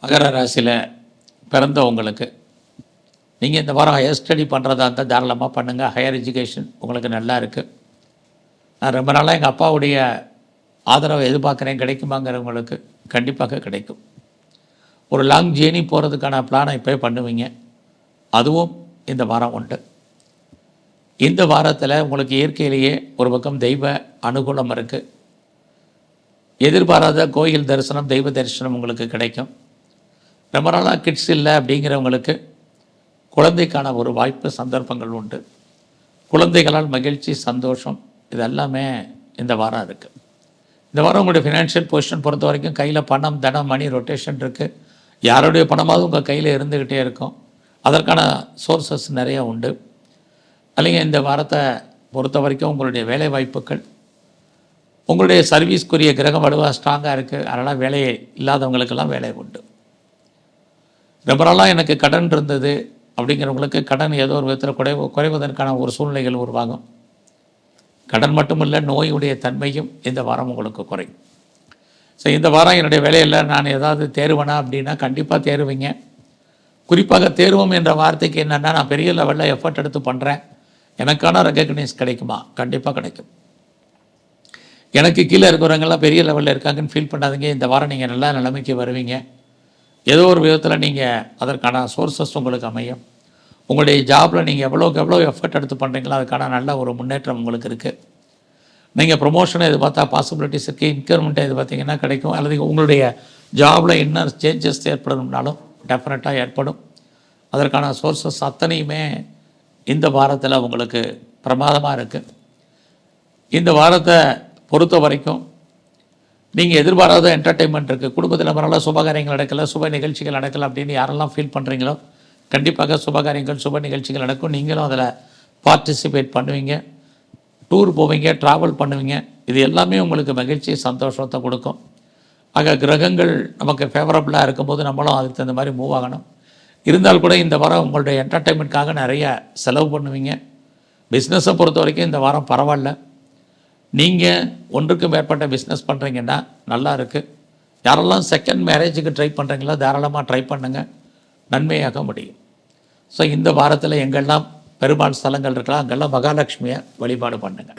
மகர ராசியில் பிறந்தவங்களுக்கு நீங்கள் இந்த வாரம் ஹையர் ஸ்டடி பண்ணுறதா இருந்தால் தாராளமாக பண்ணுங்கள். ஹையர் எஜுகேஷன் உங்களுக்கு நல்லா இருக்குது. நான் ரொம்ப நாளாக எங்கள் அப்பாவுடைய ஆதரவை எதிர்பார்க்குறேன், கிடைக்குமாங்கிறவங்களுக்கு கண்டிப்பாக கிடைக்கும். ஒரு லாங் ஜேர்னி போகிறதுக்கான பிளானை இப்போ பண்ணுவீங்க, அதுவும் இந்த வாரம் உண்டு. இந்த வாரத்தில் உங்களுக்கு இயற்கையிலேயே ஒரு பக்கம் தெய்வ அனுகூலம் இருக்குது. எதிர்பாராத கோயில் தரிசனம், தெய்வ தரிசனம் உங்களுக்கு கிடைக்கும். ரொம்ப நாளாக கிட்ஸ் இல்லை அப்படிங்கிறவங்களுக்கு குழந்தைக்கான ஒரு வாய்ப்பு, சந்தர்ப்பங்கள் உண்டு. குழந்தைகளால் மகிழ்ச்சி, சந்தோஷம், இது எல்லாமே இந்த வாரம் இருக்குது. இந்த வாரம் உங்களுடைய ஃபினான்ஷியல் பொசிஷன் பொறுத்த வரைக்கும் கையில் பணம், தனம், மணி ரொட்டேஷன் இருக்குது. யாருடைய பணமாவது உங்கள் கையில் இருந்துக்கிட்டே இருக்கும். அதற்கான சோர்சஸ் நிறையா உண்டு. அல்லைங்க இந்த வாரத்தை பொறுத்த வரைக்கும் உங்களுடைய வேலை வாய்ப்புகள், உங்களுடைய சர்வீஸ்க்குரிய கிரகம் வலுவாக ஸ்ட்ராங்காக இருக்குது. அதனால் வேலையை இல்லாதவங்களுக்கெல்லாம் வேலை உண்டு. ரொம்ப நாளாக எனக்கு கடன் இருந்தது அப்படிங்கிறவங்களுக்கு கடன் ஏதோ ஒரு விதத்தில் குறைவதற்கான ஒரு சூழ்நிலைகள் உருவாகும். கடன் மட்டுமில்லை, நோயுடைய தன்மையும் இந்த வாரம் உங்களுக்கு குறையும். ஸோ இந்த வாரம் என்னுடைய வேலையில் நான் ஏதாவது தேர்வேனா அப்படின்னா கண்டிப்பாக தேர்வீங்க. குறிப்பாக தேர்வோம் என்ற வார்த்தைக்கு என்னென்னா, நான் பெரிய லெவலில் எஃபர்ட் எடுத்து பண்ணுறேன், எனக்கான ரெகக்னைஸ் கிடைக்குமா? கண்டிப்பாக கிடைக்கும். எனக்கு கீழே இருக்கிறவங்கெல்லாம் பெரிய லெவலில் இருக்காங்கன்னு ஃபீல் பண்ணாதீங்க. இந்த வாரம் நீங்கள் நல்ல நிலைமைக்கு வருவீங்க. ஏதோ ஒரு விதத்தில் நீங்கள் அதற்கான சோர்ஸஸ் உங்களுக்கு அமையும். உங்களுடைய ஜாபில் நீங்கள் எவ்வளோக்கு எவ்வளோ எஃபர்ட் எடுத்து பண்ணுறீங்களோ அதுக்கான நல்ல ஒரு முன்னேற்றம் உங்களுக்கு இருக்குது. நீங்கள் ப்ரொமோஷனை எதிர்பார்த்தா பாசிபிலிட்டிஸ் இருக்குது. இன்க்ரிமெண்ட்டை எதிர்பார்த்தீங்கன்னா கிடைக்கும். அல்லது உங்களுடைய ஜாபில் என்ன சேஞ்சஸ் ஏற்படணும்னாலும் டெஃபினட்டாக ஏற்படும். அதற்கான சோர்ஸஸ் அத்தனையுமே இந்த வாரத்தில் உங்களுக்கு பிரமாதமாக இருக்குது. இந்த வாரத்தை பொறுத்த வரைக்கும் நீங்கள் எதிர்பாராத என்டர்டெயின்மெண்ட் இருக்குது. குடும்பத்தில் நம்மளால சுபகாரியங்கள் நடக்கலை, சுப நிகழ்ச்சிகள் நடக்கலை அப்படின்னு யாரெல்லாம் ஃபீல் பண்ணுறீங்களோ கண்டிப்பாக சுபகாரியங்கள், சுப நிகழ்ச்சிகள் நடக்கும். நீங்களும் அதில் பார்ட்டிசிபேட் பண்ணுவீங்க, டூர் போவீங்க, ட்ராவல் பண்ணுவீங்க. இது எல்லாமே உங்களுக்கு மகிழ்ச்சி, சந்தோஷத்தை கொடுக்கும். ஆக கிரகங்கள் நமக்கு ஃபேவரபுளாக இருக்கும்போது நம்மளும் அதுக்கு தகுந்த மாதிரி மூவ் ஆகணும். இருந்தால் கூட இந்த வாரம் உங்களுடைய என்டர்டெயின்மெண்ட்காக நிறைய செலவு பண்ணுவீங்க. பிஸ்னஸை பொறுத்த வரைக்கும் இந்த வாரம் பரவாயில்ல. நீங்கள் ஒன்றுக்கு மேற்பட்ட பிஸ்னஸ் பண்ணுறீங்கன்னா நல்லா இருக்குது. யாரெல்லாம் செகண்ட் மேரேஜுக்கு ட்ரை பண்ணுறீங்களோ தாராளமாக ட்ரை பண்ணுங்கள், நன்மையாக முடியும். ஸோ இந்த வாரத்தில் எங்கெல்லாம் பெருமாள் ஸ்தலங்கள் இருக்கலாம் அங்கெல்லாம் மகாலட்சுமியை வழிபாடு பண்ணுங்கள்.